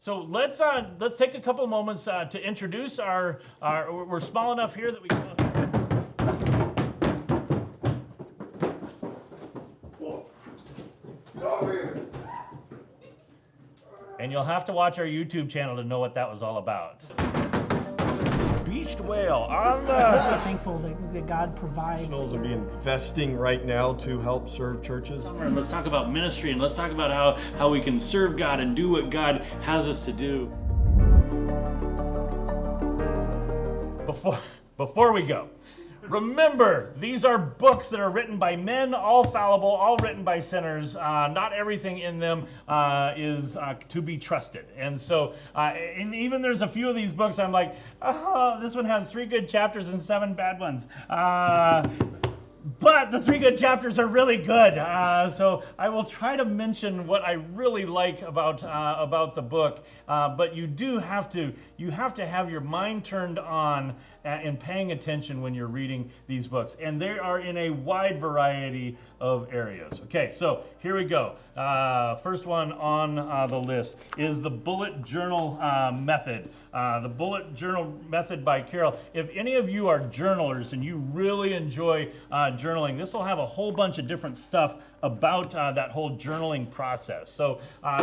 So let's take a couple moments to introduce our. We're small enough here that we can. And you'll have to watch our YouTube channel to know what that was all about. Beached whale on the. I'm thankful that God provides. Professionals will be investing right now to help serve churches. Let's talk about ministry, and let's talk about how we can serve God and do what God has us to do. Before we go, remember, these are books that are written by men, all fallible, all written by sinners. Not everything in them is to be trusted. And so, and even there's a few of these books I'm like, oh, this one has 3 good chapters and 7 bad ones. But the 3 good chapters are really good. So I will try to mention what I really like about the book. But you do have to have your mind turned on and paying attention when you're reading these books. And they are in a wide variety of areas. Okay, so here we go. First one on the list is the Bullet Journal Method. The Bullet Journal Method by Carroll. If any of you are journalers and you really enjoy journaling, this will have a whole bunch of different stuff about that whole journaling process. So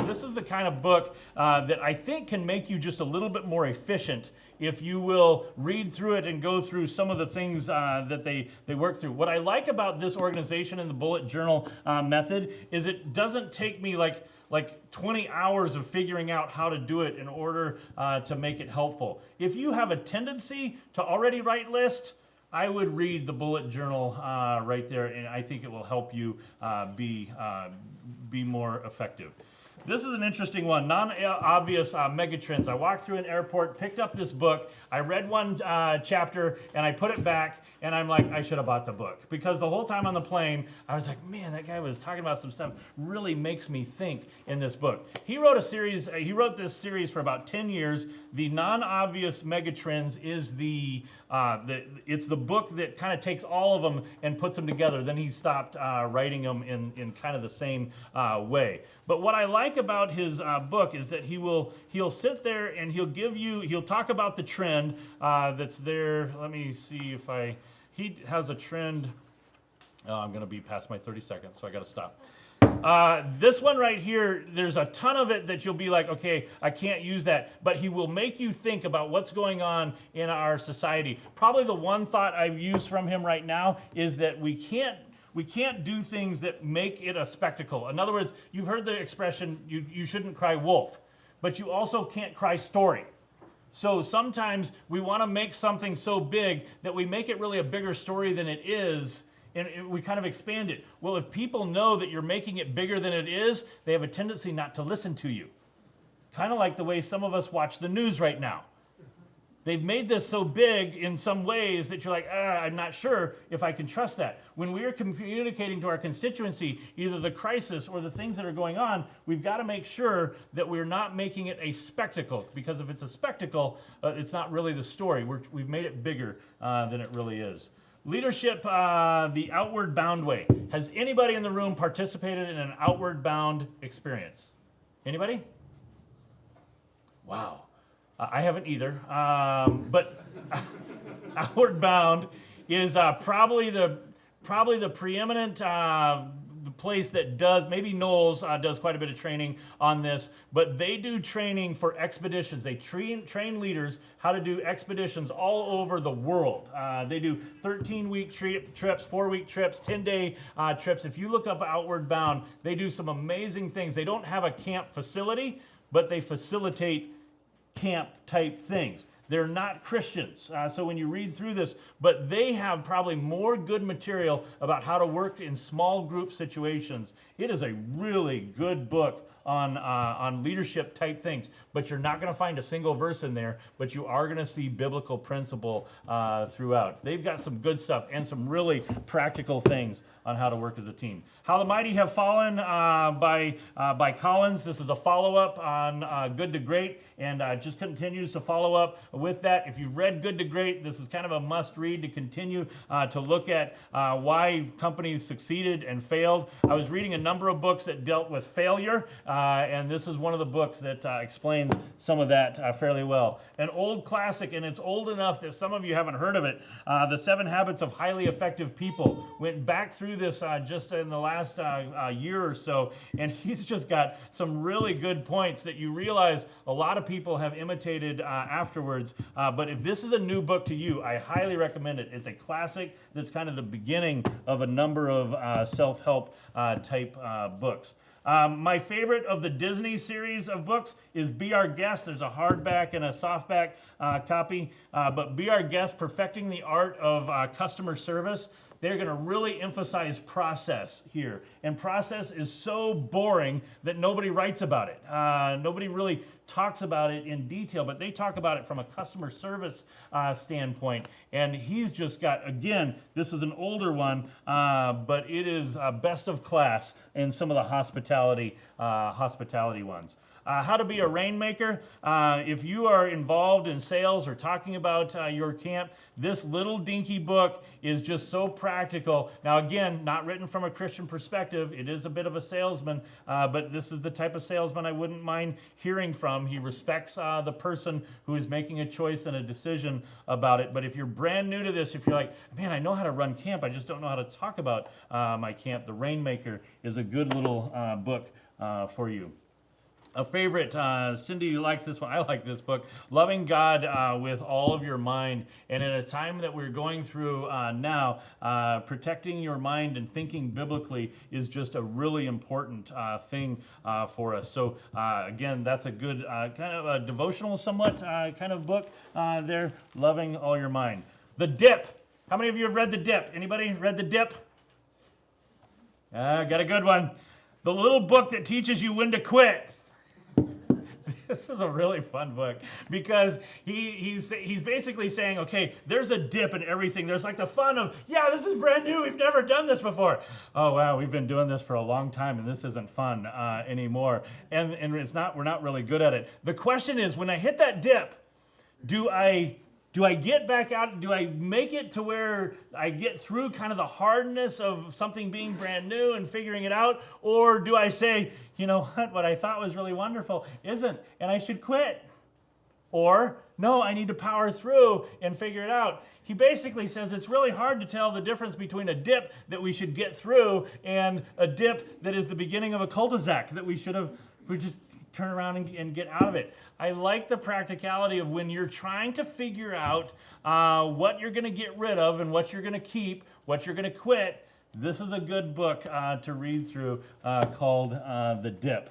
this is the kind of book that I think can make you just a little bit more efficient if you will read through it and go through some of the things that they work through. What I like about this organization and the Bullet Journal Method is it doesn't take me like 20 hours of figuring out how to do it in order to make it helpful. If you have a tendency to already write lists, I would read the Bullet Journal right there, and I think it will help you be more effective. This is an interesting one, non-obvious megatrends. I walked through an airport, picked up this book, I read one chapter, and I put it back, and I'm like, I should have bought the book. Because the whole time on the plane, I was like, man, that guy was talking about some stuff really makes me think in this book. He wrote this series for about 10 years. The non-obvious megatrends is it's the book that kind of takes all of them and puts them together. Then he stopped writing them in kind of the same way. But what I like about his book is that he'll sit there and he'll talk about the trend that's there. Let me see if he has a trend. Oh, I'm going to be past my 30 seconds, so I got to stop. This one right here, there's a ton of it that you'll be like, okay, I can't use that. But he will make you think about what's going on in our society. Probably the one thought I've used from him right now is that we can't do things that make it a spectacle. In other words, you've heard the expression, you shouldn't cry wolf, but you also can't cry story. So sometimes we want to make something so big that we make it really a bigger story than it is, and we kind of expand it. Well, if people know that you're making it bigger than it is, they have a tendency not to listen to you. Kind of like the way some of us watch the news right now. They've made this so big in some ways that you're like, I'm not sure if I can trust that. When we are communicating to our constituency, either the crisis or the things that are going on, we've got to make sure that we're not making it a spectacle. Because if it's a spectacle, it's not really the story. We've made it bigger than it really is. Leadership, the outward bound way. Has anybody in the room participated in an outward bound experience? Anybody? Wow. I haven't either, but Outward Bound is probably the preeminent the place that does, maybe Knowles does quite a bit of training on this, but they do training for expeditions. They train leaders how to do expeditions all over the world. They do 13-week trips, 4-week trips, 10-day trips. If you look up Outward Bound, they do some amazing things. They don't have a camp facility, but they facilitate camp type things. They're not Christians, so when you read through this, but they have probably more good material about how to work in small group situations. It is a really good book on leadership type things, but you're not going to find a single verse in there, but you are going to see biblical principle throughout. They've got some good stuff and some really practical things on how to work as a team. How the Mighty Have Fallen by Collins. This is a follow-up on Good to Great, and just continues to follow up with that. If you've read Good to Great, this is kind of a must-read to continue to look at why companies succeeded and failed. I was reading a number of books that dealt with failure, and this is one of the books that explains some of that fairly well. An old classic, and it's old enough that some of you haven't heard of it. The 7 Habits of Highly Effective People. Went back through this just in the last year or so, and he's just got some really good points that you realize a lot of people have imitated afterwards. But if this is a new book to you, I highly recommend it. It's a classic that's kind of the beginning of a number of self-help type books. My favorite of the Disney series of books is Be Our Guest. There's a hardback and a softback copy, but Be Our Guest, Perfecting the Art of Customer Service. They're going to really emphasize process here. And process is so boring that nobody writes about it. Nobody really talks about it in detail, but they talk about it from a customer service standpoint. And he's just got, again, this is an older one, but it is best of class in some of the hospitality ones. How to be a Rainmaker. If you are involved in sales or talking about your camp, this little dinky book is just so practical. Now again, not written from a Christian perspective. It is a bit of a salesman, but this is the type of salesman I wouldn't mind hearing from. He respects the person who is making a choice and a decision about it. But if you're brand new to this, if you're like, man, I know how to run camp, I just don't know how to talk about my camp, The Rainmaker is a good little book for you. A favorite, Cindy likes this one, I like this book, Loving God with All of Your Mind. And in a time that we're going through now, protecting your mind and thinking biblically is just a really important thing for us. So again, that's a good kind of a devotional somewhat kind of book there, Loving All Your Mind. The Dip. How many of you have read The Dip? Anybody read The Dip? Got a good one. The little book that teaches you when to quit. This is a really fun book because he's basically saying, okay, there's a dip in everything. There's like the fun of, yeah, this is brand new. We've never done this before. Oh, wow, we've been doing this for a long time and this isn't fun anymore. And we're not really good at it. The question is, when I hit that dip, do I get back out? Do I make it to where I get through kind of the hardness of something being brand new and figuring it out? Or do I say, you know what I thought was really wonderful isn't, and I should quit? Or, no, I need to power through and figure it out. He basically says it's really hard to tell the difference between a dip that we should get through and a dip that is the beginning of a cul-de-sac that we just turn around and get out of it. I like the practicality of when you're trying to figure out what you're going to get rid of and what you're going to keep, what you're going to quit. This is a good book to read through called The Dip.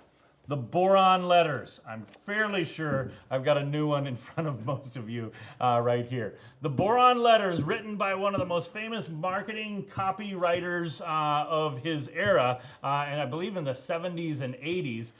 The Boron Letters. I'm fairly sure I've got a new one in front of most of you right here. The Boron Letters, written by one of the most famous marketing copywriters of his era, and I believe in the 70s and 80s.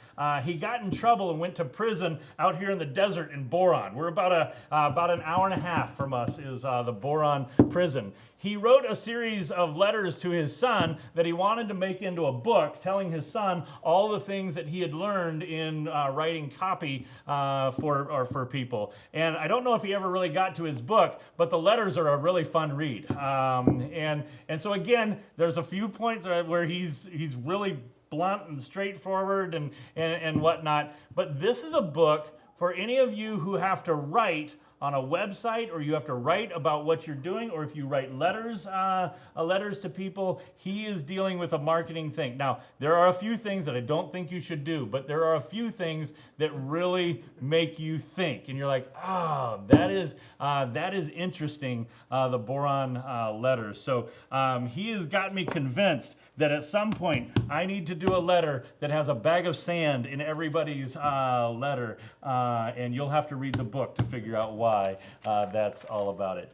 He got in trouble and went to prison out here in the desert in Boron. We're about an hour and a half from us is the Boron prison. He wrote a series of letters to his son that he wanted to make into a book, telling his son all the things that he had learned in writing copy for people. And I don't know if he ever really got to his book, but the letters are a really fun read. And so again, there's a few points where he's really blunt and straightforward and whatnot. But this is a book for any of you who have to write on a website, or you have to write about what you're doing, or if you write letters to people. He is dealing with a marketing thing. Now, there are a few things that I don't think you should do, but there are a few things that really make you think, and you're like, oh, that is interesting, the Boron Letters. So he has got me convinced that at some point I need to do a letter that has a bag of sand in everybody's letter, and you'll have to read the book to figure out why that's all about it.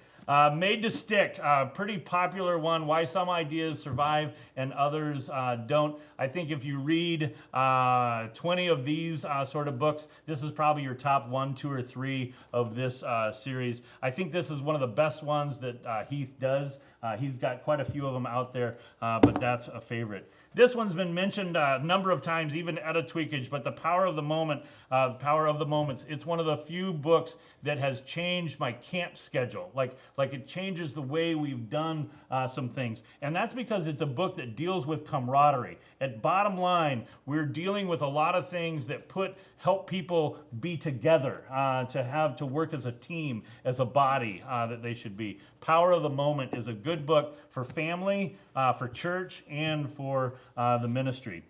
Made to Stick, pretty popular one, why some ideas survive and others don't. I think if you read 20 of these sort of books, this is probably your top 1, 2, or 3 of this series. I think this is one of the best ones that Heath does. He's got quite a few of them out there, but that's a favorite. This one's been mentioned a number of times, even at a Tweakage, but The Power of the Moment, Power of the Moments, it's one of the few books that has changed my camp schedule. Like it changes the way we've done some things. And that's because it's a book that deals with camaraderie. At bottom line, we're dealing with a lot of things that help people be together, to work as a team, as a body that they should be. Power of the Moment is a good book for family, for church, and for the ministry.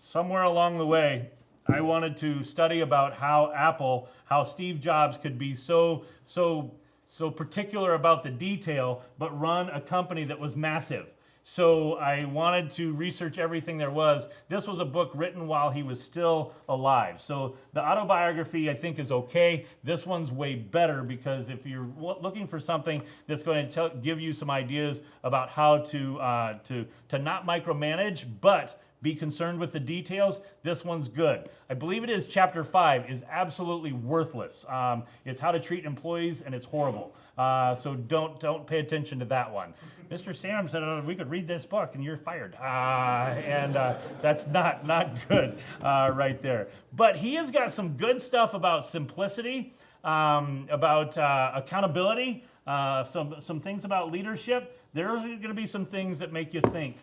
Somewhere along the way, I wanted to study about how Steve Jobs could be so particular about the detail, but run a company that was massive. So I wanted to research everything there was. This was a book written while he was still alive. So the autobiography, I think, is okay. This one's way better because if you're looking for something that's going to give you some ideas about how to not micromanage, but be concerned with the details, this one's good. I believe it is chapter 5 is absolutely worthless. It's how to treat employees, and it's horrible. So don't pay attention to that one. Mr. Sam said we could read this book and you're fired. And that's not good right there. But he has got some good stuff about simplicity, about accountability, some things about leadership. There's going to be some things that make you think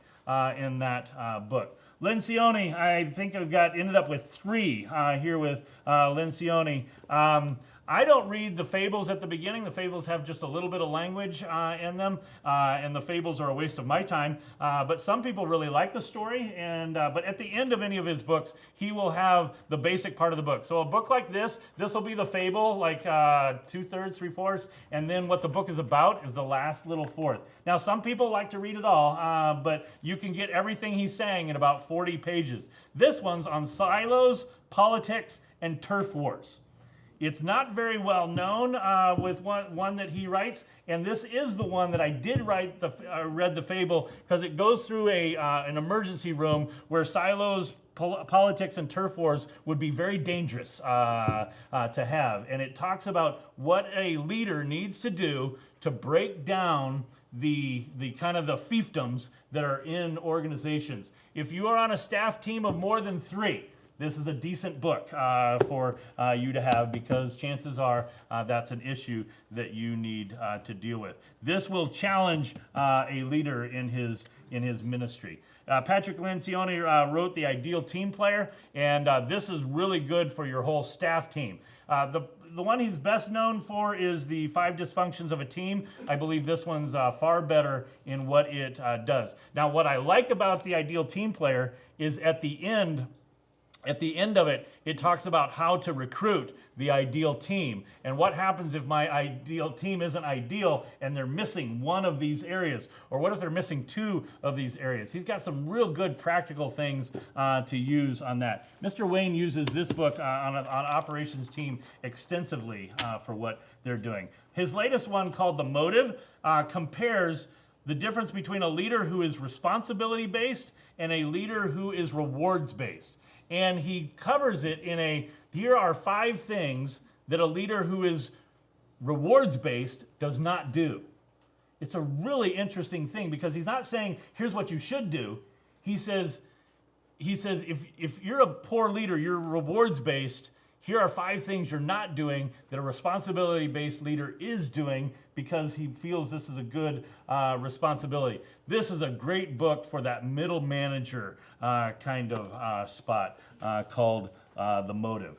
in that book. Lencioni, I think I've ended up with 3 here with Lencioni. I don't read the fables at the beginning. The fables have just a little bit of language in them, and the fables are a waste of my time. But some people really like the story, but at the end of any of his books, he will have the basic part of the book. So a book like this will be the fable, like 2/3, 3/4, and then what the book is about is the last little fourth. Now, some people like to read it all, but you can get everything he's saying in about 40 pages. This one's on silos, politics, and turf wars. It's not very well known with one that he writes, and this is the one that I did read the fable because it goes through an emergency room where silos, politics, and turf wars would be very dangerous to have. And it talks about what a leader needs to do to break down the kind of the fiefdoms that are in organizations. If you are on a staff team of more than 3, this is a decent book for you to have because chances are that's an issue that you need to deal with. This will challenge a leader in his ministry. Patrick Lencioni wrote The Ideal Team Player, and this is really good for your whole staff team. The one he's best known for is the 5 Dysfunctions of a Team. I believe this one's far better in what it does. Now, what I like about The Ideal Team Player is at the end of it, it talks about how to recruit the ideal team and what happens if my ideal team isn't ideal and they're missing one of these areas, or what if they're missing 2 of these areas. He's got some real good practical things to use on that. Mr. Wayne uses this book on operations team extensively for what they're doing. His latest one, called The Motive, compares the difference between a leader who is responsibility-based and a leader who is rewards-based. And he covers it here are 5 things that a leader who is rewards-based does not do. It's a really interesting thing because he's not saying, here's what you should do. He says if you're a poor leader, you're rewards-based, here are 5 things you're not doing that a responsibility-based leader is doing because he feels this is a good responsibility. This is a great book for that middle manager kind of spot called The Motive.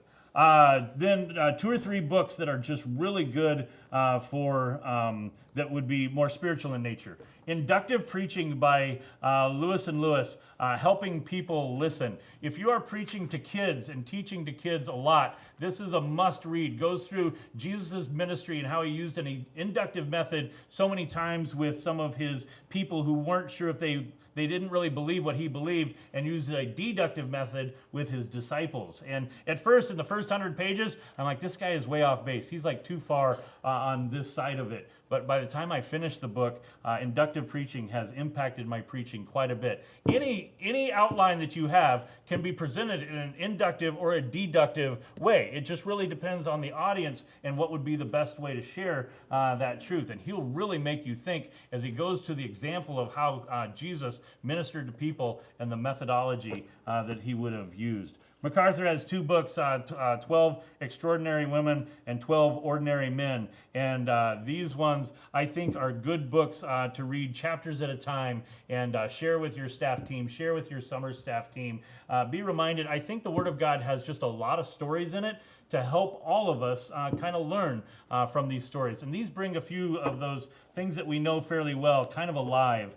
Then 2 or 3 books that are just really good that would be more spiritual in nature. Inductive Preaching by Lewis and Lewis, helping people listen. If you are preaching to kids and teaching to kids a lot, this is a must read. Goes through Jesus' ministry and how he used an inductive method so many times with some of his people who weren't sure if they didn't really believe what he believed, and used a deductive method with his disciples. And at first, in the first 100 pages, I'm like, this guy is way off base. He's like too far on this side of it. But by the time I finished the book, inductive preaching has impacted my preaching quite a bit. Any outline that you have can be presented in an inductive or a deductive way. It just really depends on the audience and what would be the best way to share that truth. And he'll really make you think as he goes to the example of how Jesus ministered to people and the methodology that he would have used. MacArthur has two books, 12 Extraordinary Women and 12 Ordinary Men. And these ones, I think, are good books to read chapters at a time and share with your staff team, share with your summer staff team. Be reminded, I think the Word of God has just a lot of stories in it to help all of us kind of learn from these stories. And these bring a few of those things that we know fairly well kind of alive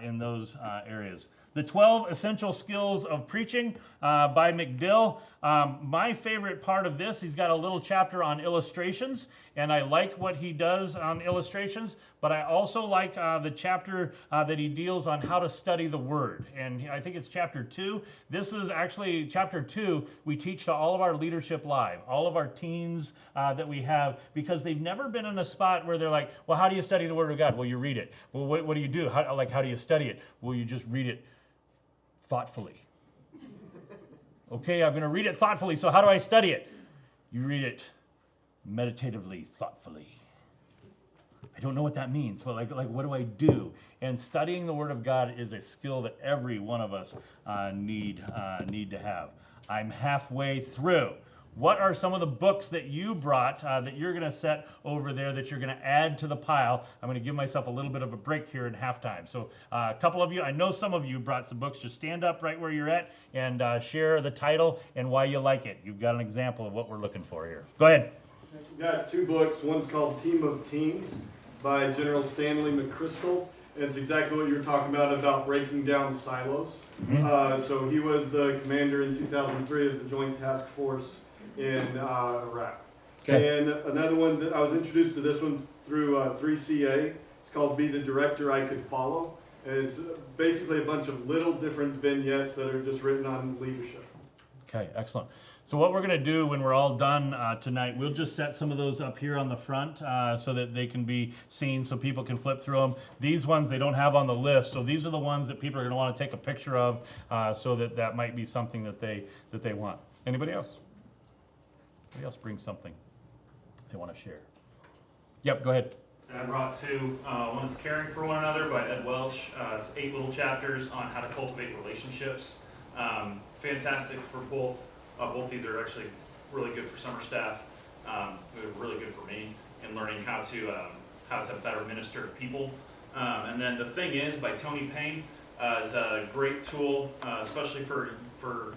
in those areas. The 12 Essential Skills of Preaching by McDill. My favorite part of this, he's got a little chapter on illustrations, and I like what he does on illustrations, but I also like the chapter that he deals on how to study the Word. And I think it's chapter 2. This is actually chapter 2 we teach to all of our leadership live, all of our teens that we have, because they've never been in a spot where they're like, well, how do you study the Word of God? Well, you read it. Well, what do you do? How do you study it? Well, you just read it thoughtfully. Okay, I'm going to read it thoughtfully, so how do I study it? You read it meditatively, thoughtfully. I don't know what that means. Well, like what do I do? And studying the Word of God is a skill that every one of us need to have. I'm halfway through. What are some of the books that you brought that you're going to set over there that you're going to add to the pile? I'm going to give myself a little bit of a break here in halftime. So a couple of you, I know some of you brought some books. Just stand up right where you're at and share the title and why you like it. You've got an example of what we're looking for here. Go ahead. We've got two books. One's called Team of Teams by General Stanley Mcchrystal. And it's exactly what you were talking about breaking down silos. Mm-hmm. So he was the commander in 2003 of the Joint Task Force in Iraq. Okay. And another one that I was introduced to this one through 3CA. It's called Be the Director I Could Follow. And it's basically a bunch of little different vignettes that are just written on leadership. Okay, excellent. So what we're going to do when we're all done tonight, we'll just set some of those up here on the front so that they can be seen, so people can flip through them. These ones they don't have on the list, so these are the ones that people are going to want to take a picture of, so that might be something that they want. Anybody else? Anybody else bring something they want to share? Yep, go ahead. I brought two. One's Caring for One Another by Ed Welch. It's 8 little chapters on how to cultivate relationships. Fantastic for both. Both these are actually really good for summer staff. They're really good for me in learning how to better minister to people. And then The Thing Is by Tony Payne is a great tool, especially for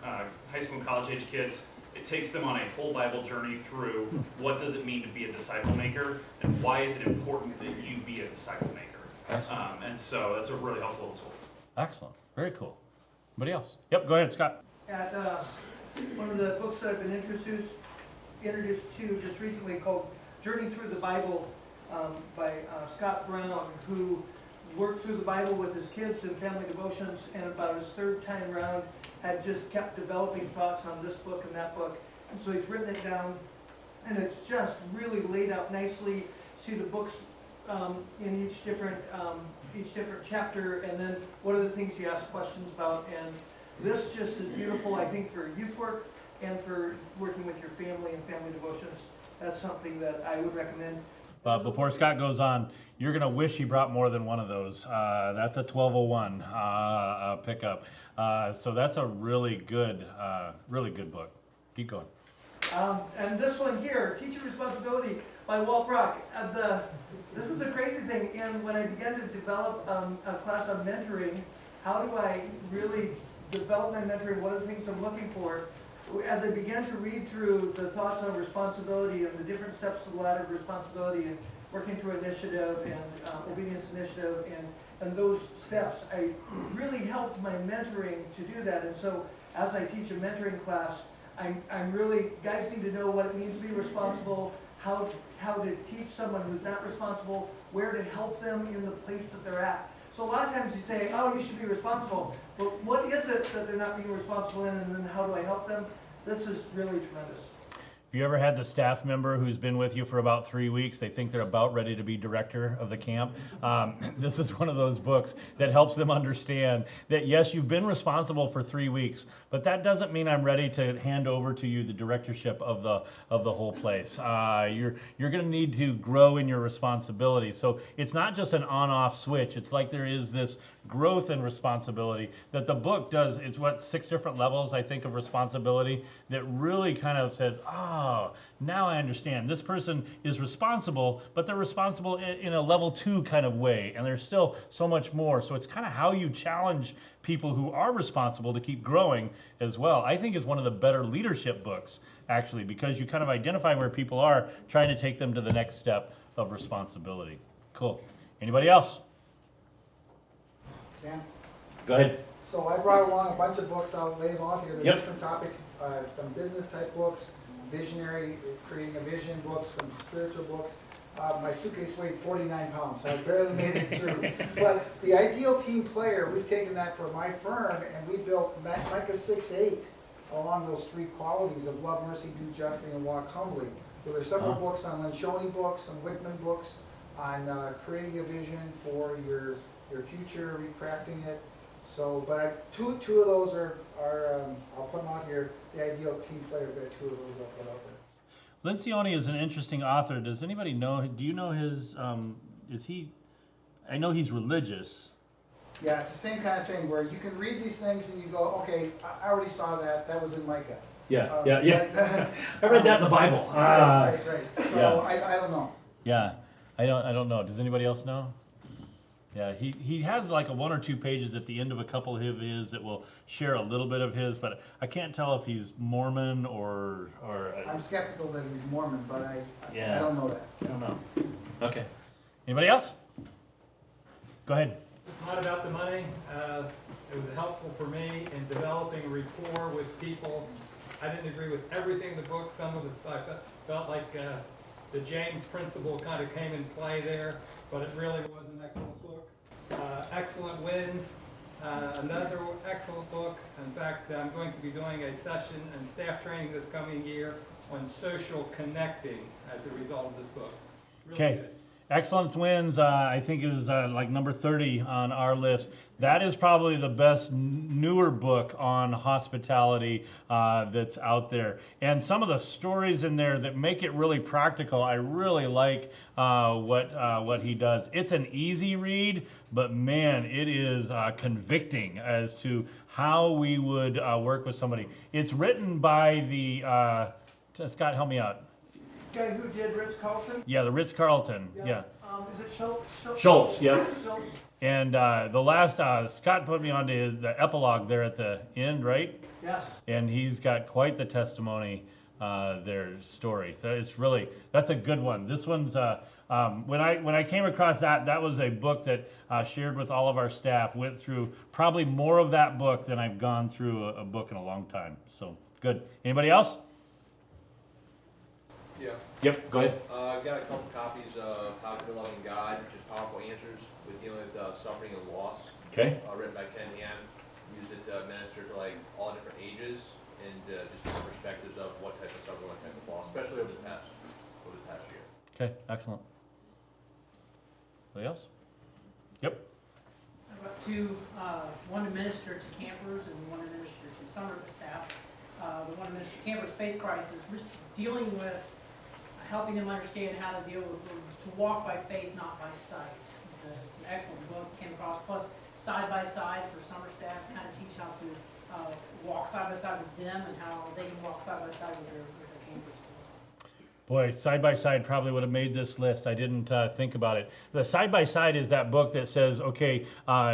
high school and college age kids. It takes them on a whole Bible journey through what does it mean to be a disciple maker and why is it important that you be a disciple maker. And so that's a really helpful tool. Excellent. Very cool. Anybody else? Yep, go ahead, Scott. At one of the books that I've been introduced to just recently called Journey Through the Bible by Scott Brown, who worked through the Bible with his kids in family devotions, and about his third time around had just kept developing thoughts on this book and that book. And so he's written it down, and it's just really laid out nicely. See the books in each different chapter, and then what are the things you ask questions about. And this just is beautiful, I think, for youth work and for working with your family and family devotions. That's something that I would recommend. Before Scott goes on, you're going to wish he brought more than one of those. That's a 1201 pickup. So that's a really good book. Keep going. And this one here, Teacher Responsibility by Walt. This is the crazy thing. And when I began to develop a class on mentoring, how do I really develop my mentoring? What are the things I'm looking for? As I began to read through the thoughts on responsibility and the different steps to the ladder of responsibility and working through initiative and obedience initiative and those steps, I really helped my mentoring to do that. And so as I teach a mentoring class, I'm really, guys need to know what it means to be responsible, how to teach someone who's not responsible, where to help them in the place that they're at. So a lot of times you say, oh, you should be responsible, but what is it that they're not being responsible in, and then how do I help them? This is really tremendous. Have you ever had the staff member who's been with you for about 3 weeks? They think they're about ready to be director of the camp. This is one of those books that helps them understand that, yes, you've been responsible for 3 weeks, but that doesn't mean I'm ready to hand over to you the directorship of the whole place. You're going to need to grow in your responsibility. So it's not just an on-off switch. It's like there is this growth and responsibility that the book does. It's what, 6 different levels, I think, of responsibility that really kind of says, oh, now I understand. This person is responsible, but they're responsible in a level 2 kind of way, and there's still so much more. So it's kind of how you challenge people who are responsible to keep growing as well. I think is one of the better leadership books, actually, because you kind of identify where people are, trying to take them to the next step of responsibility. Cool. Anybody else? Sam? Go ahead. So I brought along a bunch of books. I'll lay them out here. They're Yep. different topics, some business type books, visionary, creating a vision books, some spiritual books. My suitcase weighed 49 pounds, so I barely made it through. But the ideal team player, we've taken that for my firm, and we built Micah 6:8 along those 3 qualities of love, mercy, do justly, and walk humbly. So there's several books on Lencioni books, some Whitman books on creating a vision for your future, recrafting it. So, but two of those are I'll put them out here. The ideal team player, but 2 of those I'll put out there. Lencioni is an interesting author. Does anybody know? Do you know his? Is he? I know he's religious. Yeah, it's the same kind of thing where you can read these things and you go, okay, I already saw that. That was in Micah. Yeah, But, I read that in the Bible. right. So yeah. I don't know. Yeah, I don't know. Does anybody else know? Yeah, he has like 1 or 2 pages at the end of a couple of his that will share a little bit of his, but I can't tell if he's Mormon or. I'm skeptical that he's Mormon, but I Yeah. don't know that. I don't know. Okay. Anybody else? Go ahead. It's not about the money. It was helpful for me in developing rapport with people. I didn't agree with everything in the book. Some of the, I felt like the James principle kind of came in play there, but it really was an excellent book. Excellent wins. Another excellent book. In fact, I'm going to be doing a session and staff training this coming year on social connecting as a result of this book. Really Okay. good. Excellence Wins, I think, is like number 30 on our list. That is probably the best newer book on hospitality that's out there. And some of the stories in there that make it really practical, I really like what he does. It's an easy read, but man, it is convicting as to how we would work with somebody. It's written by the, Scott, help me out. Guy who did Ritz-Carlton? Yeah, the Ritz-Carlton, yeah. Is it Schultz? Schultz, yeah. Schultz. And the last, Scott put me onto the epilogue there at the end, right? Yes. And he's got quite the testimony, their story. So it's really, that's a good one. This one's, when I came across that was a book that shared with all of our staff, went through probably more of that book than I've gone through a book in a long time. So good. Anybody else? Yeah. Yep, go ahead. I've got a couple copies of How to Be a Loving God, just powerful answers with dealing with suffering and loss, Okay. written by Ken Ham. Used it to minister to like all different ages and just different perspectives of what type of suffering, what type of loss, especially over the past year. Okay, excellent. Anybody else? Yep. I've got 2, one to minister to campers and one to minister to summer staff. The one to minister to campers, faith crisis, we're dealing with helping them understand how to deal with, to walk by faith, not by sight. It's an excellent book, came across, plus side by side for summer staff, kind of teach how to walk side by side with them and how they can walk side by side with their campers. Boy, side by side probably would have made this list. I didn't think about it. The side by side is that book that says, okay,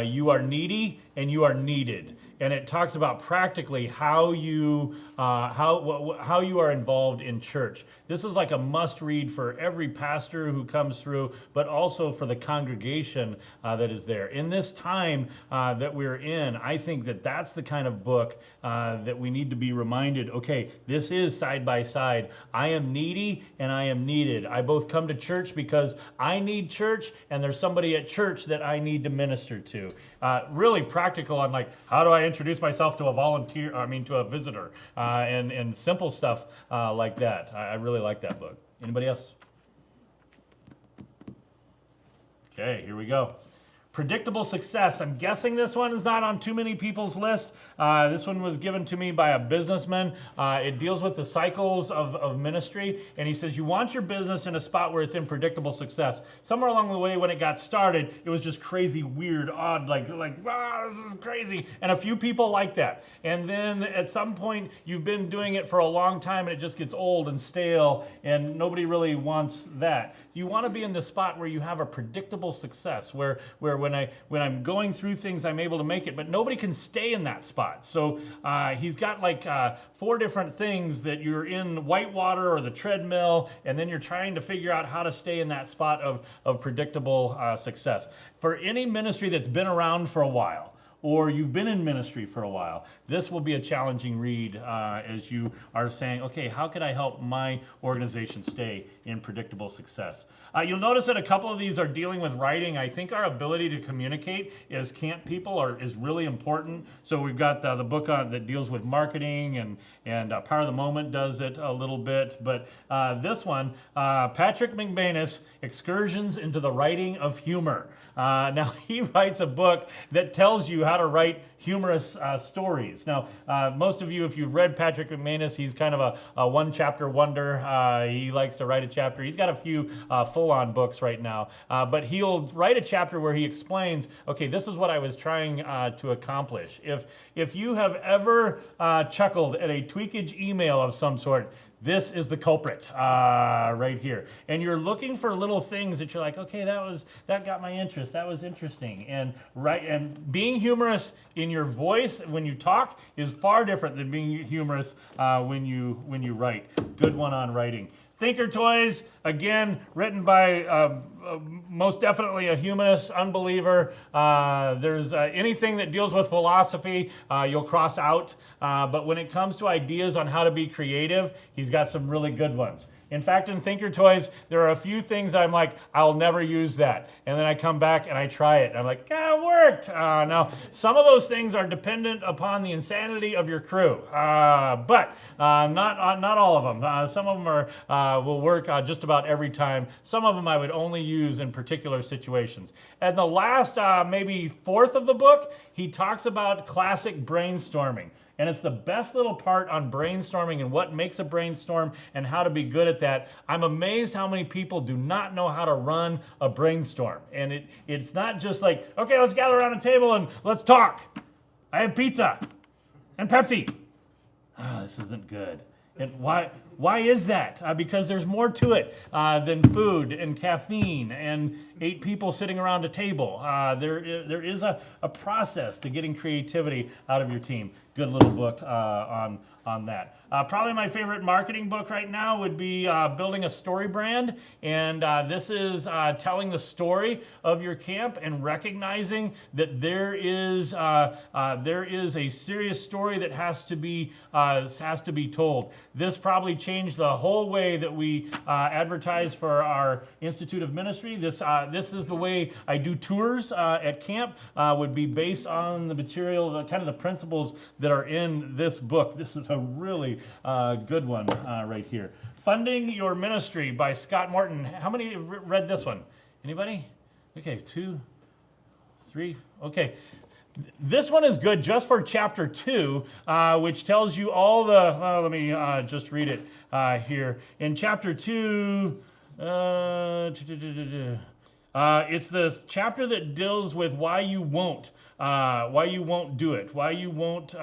you are needy and you are needed, and it talks about practically how you are involved in church. This is like a must-read for every pastor who comes through, but also for the congregation that is there. In this time that we're in, I think that that's the kind of book that we need to be reminded, okay, this is side by side. I am needy and I am needed. I both come to church because I need church, and there's somebody at church that I need to minister to. Really practical on like, how do I introduce myself to to a visitor, and simple stuff like that. I really like that book. Anybody else? Okay, here we go. Predictable success. I'm guessing this one is not on too many people's list. This one was given to me by a businessman. It deals with the cycles of ministry, and he says you want your business in a spot where it's in predictable success. Somewhere along the way when it got started, it was just crazy, weird, odd, like wow, this is crazy. And a few people like that. And then at some point, you've been doing it for a long time, and it just gets old and stale, and nobody really wants that. You want to be in the spot where you have a predictable success, where when I'm going through things, I'm able to make it, but nobody can stay in that spot. So he's got like 4 different things that you're in whitewater or the treadmill, and then you're trying to figure out how to stay in that spot of predictable success. For any ministry that's been around for a while, or you've been in ministry for a while, this will be a challenging read as you are saying, okay, how could I help my organization stay in predictable success? You'll notice that a couple of these are dealing with writing. I think our ability to communicate as camp people is really important. So we've got the book that deals with marketing, and Power of the Moment does it a little bit. But this one, Patrick Mcmanus, Excursions into the Writing of Humor. Now, he writes a book that tells you how to write humorous stories. Now, most of you, if you've read Patrick Mcmanus, he's kind of a one-chapter wonder. He likes to write a chapter. He's got a few full-on books right now. But he'll write a chapter where he explains, okay, this is what I was trying to accomplish. If you have ever chuckled at a tweakage email of some sort, this is the culprit right here. And you're looking for little things that you're like, okay, that got my interest. That was interesting. And being humorous in your voice when you talk is far different than being humorous when you write. Good one on writing. Thinker Toys, again, written by most definitely a humanist, unbeliever. There's anything that deals with philosophy, you'll cross out. But when it comes to ideas on how to be creative, he's got some really good ones. In fact, in Thinker Toys, there are a few things I'm like, I'll never use that. And then I come back and I try it. And I'm like, yeah, it worked. Now, some of those things are dependent upon the insanity of your crew. But not all of them. Some of them will work just about every time. Some of them I would only use in particular situations. And the last, maybe fourth of the book, he talks about classic brainstorming. And it's the best little part on brainstorming and what makes a brainstorm and how to be good at that. I'm amazed how many people do not know how to run a brainstorm. And it's not just like, okay, let's gather around a table and let's talk. I have pizza and Pepsi. This isn't good. And why is that? Because there's more to it than food and caffeine and 8 people sitting around a table. There is a process to getting creativity out of your team. Good little book on that. Probably my favorite marketing book right now would be Building a Story Brand. And this is telling the story of your camp and recognizing that there is a serious story that has to be told. This probably changed the whole way that we advertise for our Institute of Ministry. This is the way I do tours at camp, would be based on the material, kind of the principles that are in this book. This is a really good one right here. Funding Your Ministry by Scott Morton. How many read this one? Anybody? Okay, 2, 3. Okay. This one is good just for chapter 2, which tells you all the, let me just read it here. In chapter 2, it's the chapter that deals with why you won't do it, why you won't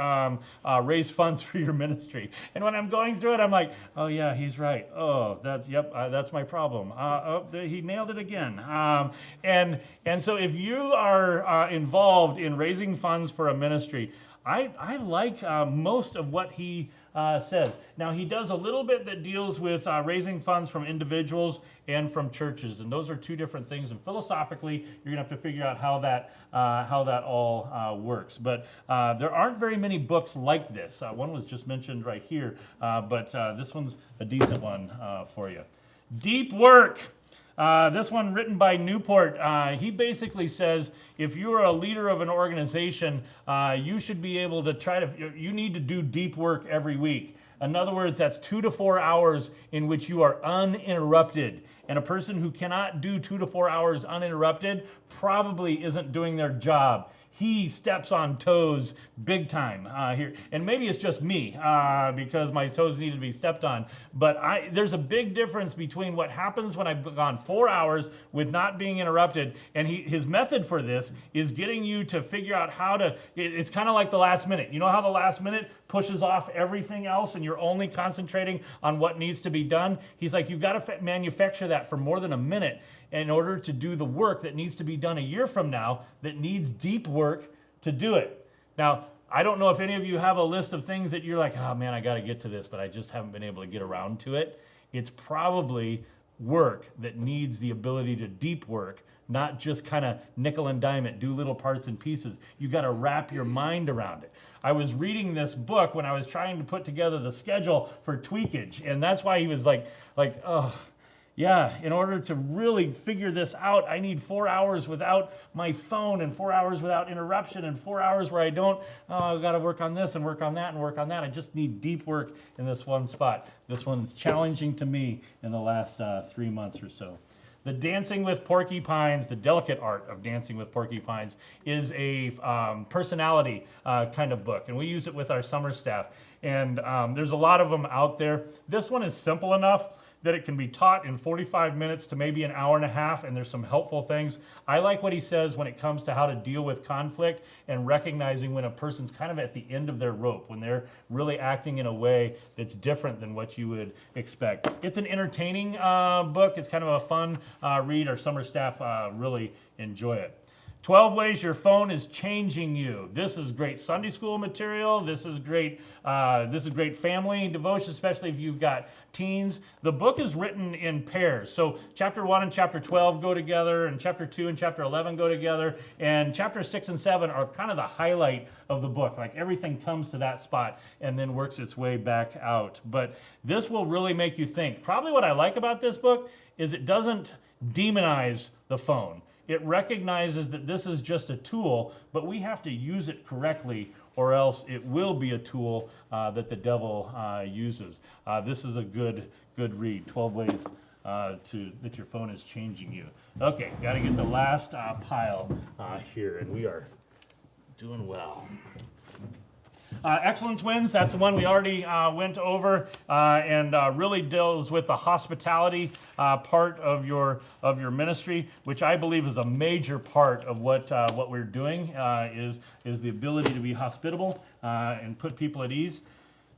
raise funds for your ministry. And when I'm going through it, I'm like, oh yeah, he's right. Oh, that's my problem. He nailed it again. And so if you are involved in raising funds for a ministry, I like most of what he says. Now, he does a little bit that deals with raising funds from individuals and from churches, and those are 2 different things. And philosophically, you're going to have to figure out how that all works. But there aren't very many books like this. One was just mentioned right here, but this one's a decent one for you. Deep Work. This one written by Newport. He basically says if you are a leader of an organization, you should be able to you need to do deep work every week. In other words, that's 2 to 4 hours in which you are uninterrupted And a person who cannot do 2 to 4 hours uninterrupted probably isn't doing their job. He steps on toes big time here. And maybe it's just me because my toes need to be stepped on. But there's a big difference between what happens when I've gone 4 hours with not being interrupted. And his method for this is getting you to figure out how to, it's kind of like the last minute. You know how the last minute pushes off everything else and you're only concentrating on what needs to be done? He's like, you've got to manufacture that for more than a minute in order to do the work that needs to be done a year from now that needs deep work to do it. Now, I don't know if any of you have a list of things that you're like, oh man, I got to get to this, but I just haven't been able to get around to it. It's probably work that needs the ability to deep work, not just kind of nickel and dime it, do little parts and pieces. You got to wrap your mind around it. I was reading this book when I was trying to put together the schedule for Tweakage, and that's why he was like, oh, yeah, in order to really figure this out, I need 4 hours without my phone and 4 hours without interruption and 4 hours where I don't, I've got to work on this and work on that and work on that. I just need deep work in this one spot. This one's challenging to me in the last 3 months or so. The Dancing with Porcupines, the delicate art of dancing with porcupines, is a personality kind of book, and we use it with our summer staff. And there's a lot of them out there. This one is simple enough that it can be taught in 45 minutes to maybe an hour and a half, and there's some helpful things. I like what he says when it comes to how to deal with conflict and recognizing when a person's kind of at the end of their rope, when they're really acting in a way that's different than what you would expect. It's an entertaining book. It's kind of a fun read. Our summer staff really enjoy it. 12 Ways Your Phone is Changing You. This is great Sunday school material. This is great family devotion, especially if you've got teens. The book is written in pairs. So chapter 1 and chapter 12 go together, and chapter 2 and chapter 11 go together, and chapter 6 and 7 are kind of the highlight of the book. Like everything comes to that spot and then works its way back out. But this will really make you think. Probably what I like about this book is it doesn't demonize the phone. It recognizes that this is just a tool, but we have to use it correctly, or else it will be a tool that the devil uses. This is a good read. 12 Ways that your phone is changing you. Okay, got to get the last pile here, and we are doing well. Excellence Wins, that's the one we already went over, and really deals with the hospitality part of your ministry, which I believe is a major part of what we're doing, is the ability to be hospitable and put people at ease.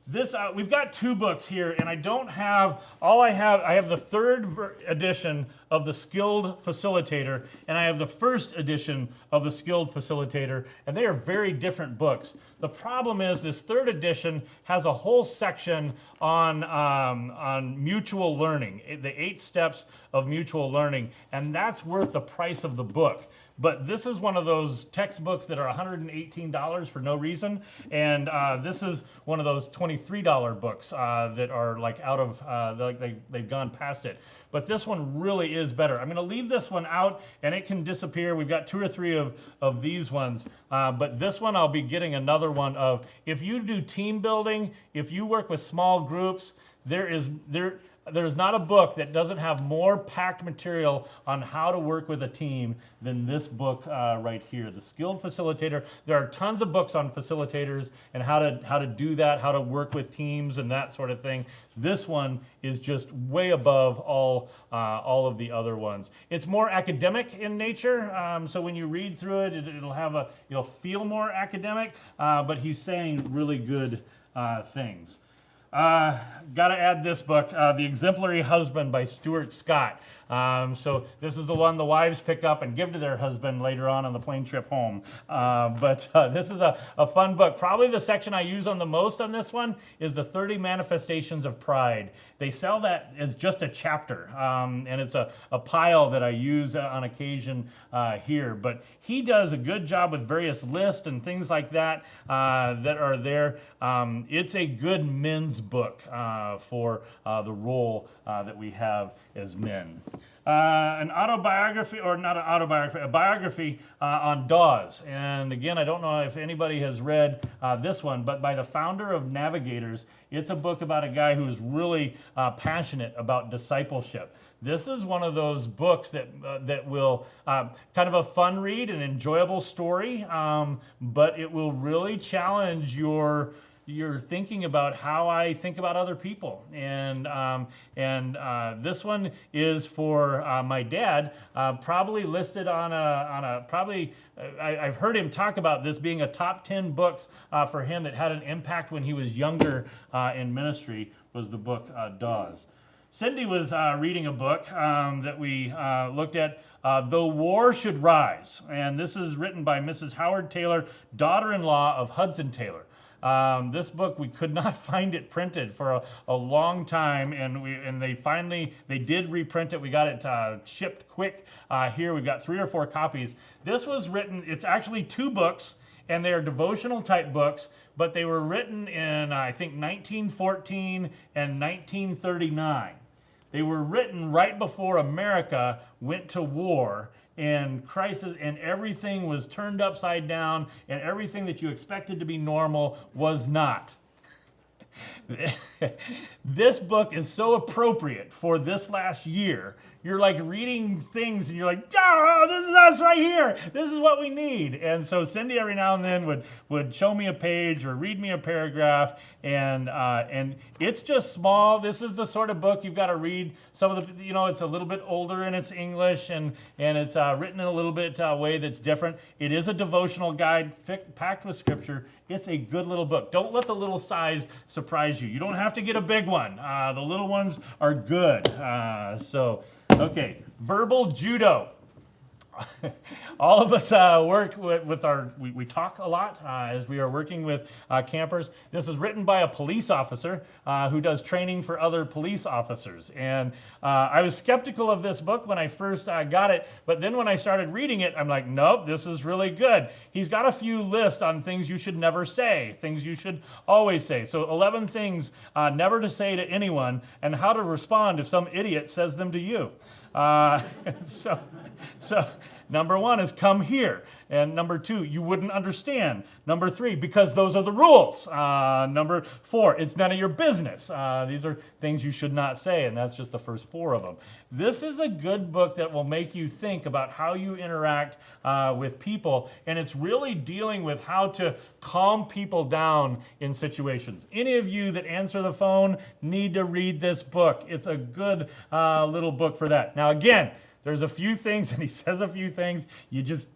This we've got 2 books here, and I have the 3rd edition of the Skilled Facilitator, and I have the 1st edition of the Skilled Facilitator, and they are very different books. The problem is this 3rd edition has a whole section on mutual learning, the 8 steps of mutual learning, and that's worth the price of the book. But this is one of those textbooks that are $118 for no reason, and this is one of those $23 books that are like out of, they've gone past it. But this one really is better. I'm going to leave this one out, and it can disappear. We've got 2 or 3 of these ones, but this one I'll be getting another one of. If you do team building, if you work with small groups, there's not a book that doesn't have more packed material on how to work with a team than this book right here, The Skilled Facilitator. There are tons of books on facilitators and how to do that, how to work with teams and that sort of thing. This one is just way above all of the other ones. It's more academic in nature, so when you read through it, it'll feel more academic, but he's saying really good things. Got to add this book, The Exemplary Husband by Stuart Scott. So this is the one the wives pick up and give to their husband later on the plane trip home. But this is a fun book. Probably the section I use on the most on this one is the 30 Manifestations of Pride. They sell that as just a chapter, and it's a pile that I use on occasion here. But he does a good job with various lists and things like that that are there. It's a good men's Code's book for the role that we have as men. An autobiography, or not an autobiography, a biography on Dawes. And again, I don't know if anybody has read this one, but by the founder of Navigators. It's a book about a guy who's really passionate about discipleship. This is one of those books that will kind of a fun read, an enjoyable story, but it will really challenge your thinking about how I think about other people. And this one is for my dad, probably listed on a probably, I've heard him talk about this being a top 10 books for him that had an impact when he was younger in ministry, was the book Dawes. Cindy was reading a book that we looked at, Though War Should Rise. And this is written by Mrs. Howard Taylor, daughter-in-law of Hudson Taylor. This book, we could not find it printed for a long time, and they did reprint it. We got it shipped quick here. We've got 3 or 4 copies. This was written, it's actually 2 books, and they are devotional type books, but they were written in, I think, 1914 and 1939. They were written right before America went to war, and crisis, and everything was turned upside down, and everything that you expected to be normal was not. This book is so appropriate for this last year. You're like reading things and you're like, oh, this is us right here. This is what we need. And so Cindy every now and then would show me a page or read me a paragraph, and it's just small. This is the sort of book you've got to read. Some of the, it's a little bit older and it's English, and it's written in a little bit way that's different. It is a devotional guide packed with scripture. It's a good little book. Don't let the little size surprise you. You don't have to get a big one. The little ones are good. Okay, verbal judo. All of us work with we talk a lot as we are working with campers. This is written by a police officer who does training for other police officers. And I was skeptical of this book when I first got it, but then when I started reading it, I'm like, nope, this is really good. He's got a few lists on things you should never say, things you should always say. So 11 things never to say to anyone, and how to respond if some idiot says them to you. So number 1 is come here. And number 2, you wouldn't understand. Number 3, because those are the rules. Number 4, it's none of your business. These are things you should not say, and that's just the first 4 of them. This is a good book that will make you think about how you interact with people, and it's really dealing with how to calm people down in situations. Any of you that answer the phone need to read this book. It's a good little book for that. Now again, there's a few things, and he says a few things, you just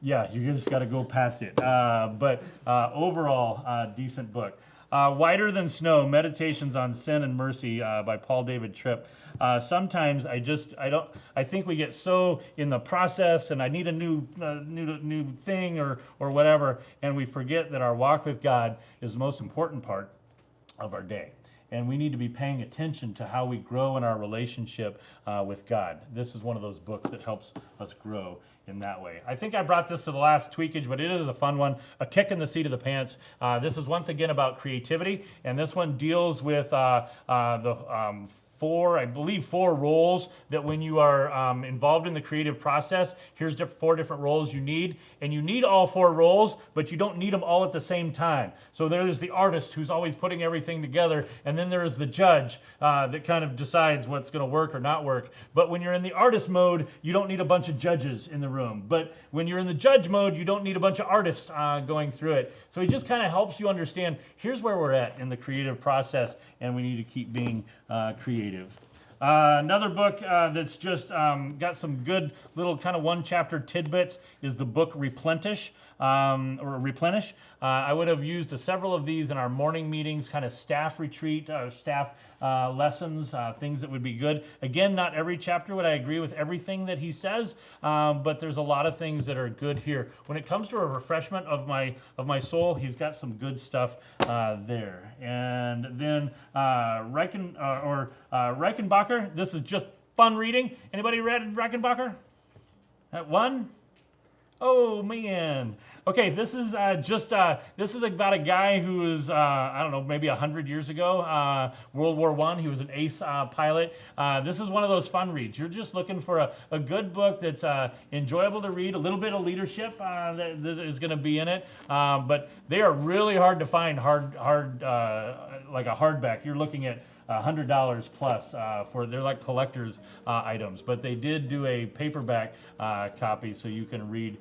got to go past it. But overall, decent book. Whiter Than Snow, Meditations on Sin and Mercy by Paul David Tripp. Sometimes I think we get so in the process, and I need a new thing or whatever, and we forget that our walk with God is the most important part of our day. And we need to be paying attention to how we grow in our relationship with God. This is one of those books that helps us grow in that way. I think I brought this to the last Tweakage, but it is a fun one, A Kick in the Seat of the Pants. This is once again about creativity, and this one deals with the 4 roles that when you are involved in the creative process, here's 4 different roles you need, and you need all 4 roles, but you don't need them all at the same time. So there's the artist who's always putting everything together, and then there is the judge that kind of decides what's going to work or not work. But when you're in the artist mode, you don't need a bunch of judges in the room. But when you're in the judge mode, you don't need a bunch of artists going through it. So he just kind of helps you understand, here's where we're at in the creative process, and we need to keep being creative. Another book that's just got some good little kind of 1-chapter tidbits is the book Replenish. I would have used several of these in our morning meetings, kind of staff retreat, staff lessons, things that would be good. Again, not every chapter would I agree with everything that he says, but there's a lot of things that are good here. When it comes to a refreshment of my soul, he's got some good stuff there. And then Reichenbacher, this is just fun reading. Anybody read Reichenbacher? That one? Oh man, Okay, this is this is about a guy who was I don't know, maybe 100 years ago, World War I. He was an ace pilot. This is one of those fun reads. You're just looking for a good book that's enjoyable to read. A little bit of leadership that is going to be in it, but they are really hard to find. Like a hardback. You're looking at $100 plus for, they're like collector's items, but they did do a paperback copy so you can read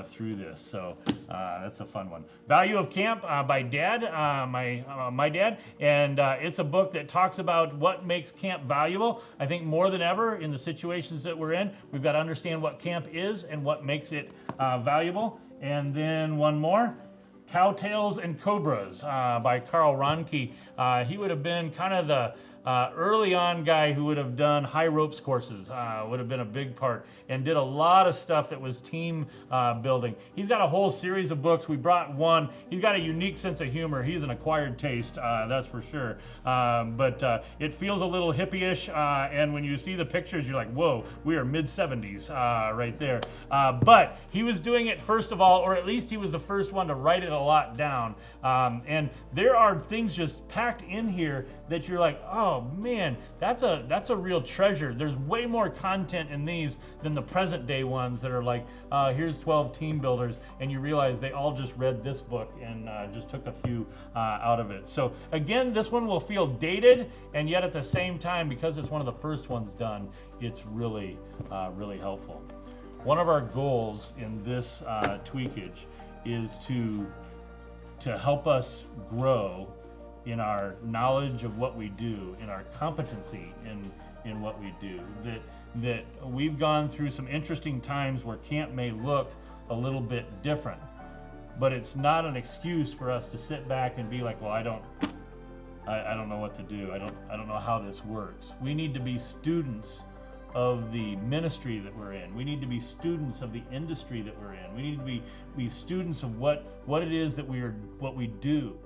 through this. So that's a fun one. Value of Camp by Dad, my dad, and it's a book that talks about what makes camp valuable. I think more than ever in the situations that we're in, we've got to understand what camp is and what makes it valuable. And then one more. Cowtails and Cobras by Carroll Ronke. He would have been kind of the early on guy who would have done high ropes courses, would have been a big part, and did a lot of stuff that was team building. He's got a whole series of books. We brought one. He's got a unique sense of humor. He's an acquired taste, that's for sure. But it feels a little hippie-ish, and when you see the pictures, you're like, whoa, we are mid-70s right there. But he was doing it first of all, or at least he was the first one to write it a lot down. And there are things just packed in here that you're like, oh man, that's a real treasure. There's way more content in these than the present day ones that are like, here's 12 team builders, and you realize they all just read this book and just took a few out of it. So again, this one will feel dated, and yet at the same time, because it's one of the first ones done, it's really, really helpful. One of our goals in this tweakage is to help us grow in our knowledge of what we do, in our competency in what we do. That we've gone through some interesting times where camp may look a little bit different, but it's not an excuse for us to sit back and be like, well, I don't know what to do. I don't know how this works. We need to be students of the ministry that we're in. We need to be students of the industry that we're in. We need to be students of what it is that what we do.